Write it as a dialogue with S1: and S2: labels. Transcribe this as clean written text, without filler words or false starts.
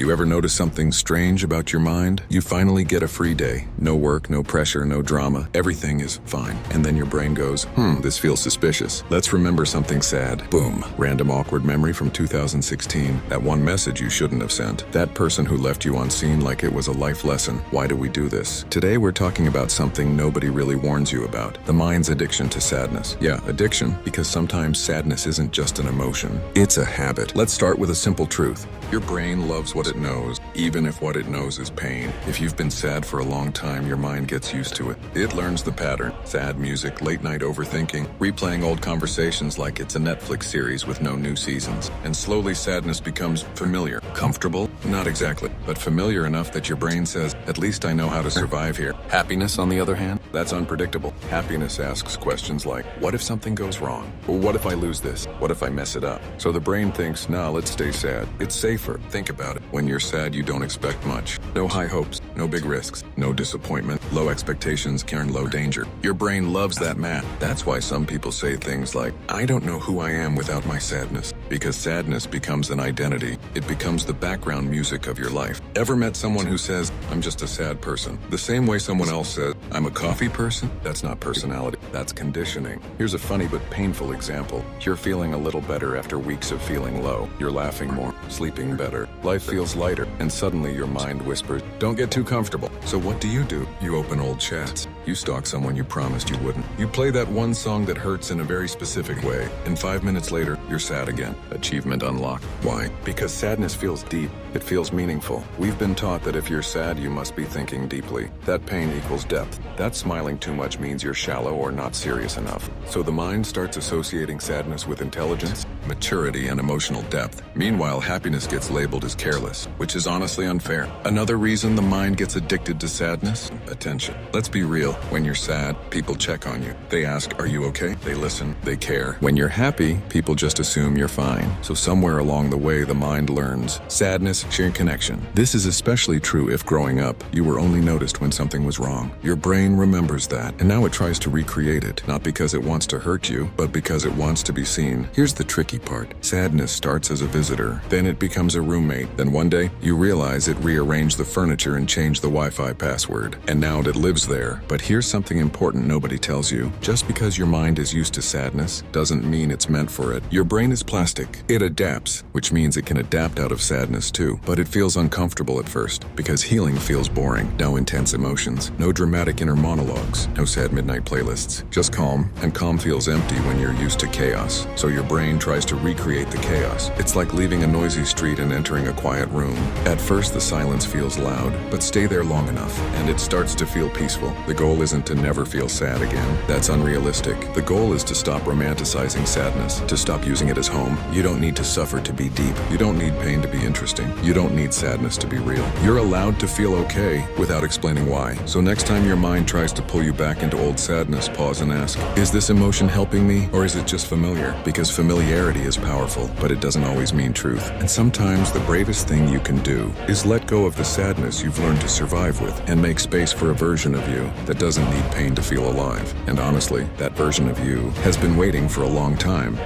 S1: You ever notice something strange about your mind? You finally get a free day. No work, no pressure, no drama. Everything is fine. And then your brain goes, this feels suspicious. Let's remember something sad. Boom. Random awkward memory from 2016. That one message you shouldn't have sent. That person who left you on scene like it was a life lesson. Why do we do this? Today we're talking about something nobody really warns you about. The mind's addiction to sadness. Yeah, addiction, because sometimes sadness isn't just an emotion. It's a habit. Let's start with a simple truth. Your brain loves what it knows, even if what it knows is pain. If you've been sad for a long time, your mind gets used to it. It learns the pattern. Sad music, late night overthinking, replaying old conversations like it's a Netflix series with no new seasons. And slowly sadness becomes familiar. Comfortable? Not exactly, but familiar enough that your brain says, at least I know how to survive here. Happiness, on the other hand, that's unpredictable. Happiness asks questions like, what if something goes wrong? Or what if I lose this? What if I mess it up? So the brain thinks, nah, let's stay sad. It's safer. Think about it. When you're sad, you don't expect much. No high hopes, no big risks, no disappointment, low expectations, and low danger. Your brain loves that math. That's why some people say things like, I don't know who I am without my sadness. Because sadness becomes an identity. It becomes the background music of your life. Ever met someone who says, I'm just a sad person? The same way someone else says, I'm a coffee person? That's not personality. That's conditioning. Here's a funny but painful example. You're feeling a little better after weeks of feeling low. You're laughing more, sleeping better. Life feels lighter, and suddenly your mind whispers, don't get too comfortable. So what do? You open old chats. You stalk someone you promised you wouldn't. You play that one song that hurts in a very specific way, and 5 minutes later, you're sad again. Achievement unlocked. Why? Because sadness feels deep. It feels meaningful. We've been taught that if you're sad, you must be thinking deeply. That pain equals depth. That smiling too much means you're shallow or not serious enough. So the mind starts associating sadness with intelligence, maturity, and emotional depth. Meanwhile, happiness gets labeled as careless, which is honestly unfair. Another reason the mind gets addicted to sadness? Attention. Let's be real. When you're sad, people check on you. They ask, are you okay? They listen. They care. When you're happy, people just assume you're fine. So somewhere along the way, the mind learns. Sadness, sheer connection. This is especially true if growing up, you were only noticed when something was wrong. Your brain remembers that, and now it tries to recreate it, not because it wants to hurt you, but because it wants to be seen. Here's the tricky part. Sadness starts as a visitor, then it becomes a roommate. Then one day, you realize it rearranged the furniture and changed the Wi-Fi password, and now it lives there. But here's something important nobody tells you. Just because your mind is used to sadness doesn't mean it's meant for it. Your brain is plastic. It adapts, which means it can adapt out of sadness too. But it feels uncomfortable at first, because healing feels boring. No intense emotions, no dramatic inner monologues, no sad midnight playlists. Just calm, and calm feels empty when you're used to chaos. So your brain tries to recreate the chaos. It's like leaving a noisy street and entering a quiet room. At first the silence feels loud, but stay there long enough, and it starts to feel peaceful. The goal isn't to never feel sad again. That's unrealistic. The goal is to stop romanticizing sadness, to stop using it as home. You don't need to suffer to be deep. You don't need pain to be interesting. You don't need sadness to be real. You're allowed to feel okay without explaining why. So next time your mind tries to pull you back into old sadness, pause and ask, is this emotion helping me, or is it just familiar? Because familiarity is powerful, but it doesn't always mean truth. And sometimes the bravest thing you can do is let go of the sadness you've learned to survive with and make space for a version of you that doesn't need pain to feel alive. And honestly, that version of you has been waiting for a long time.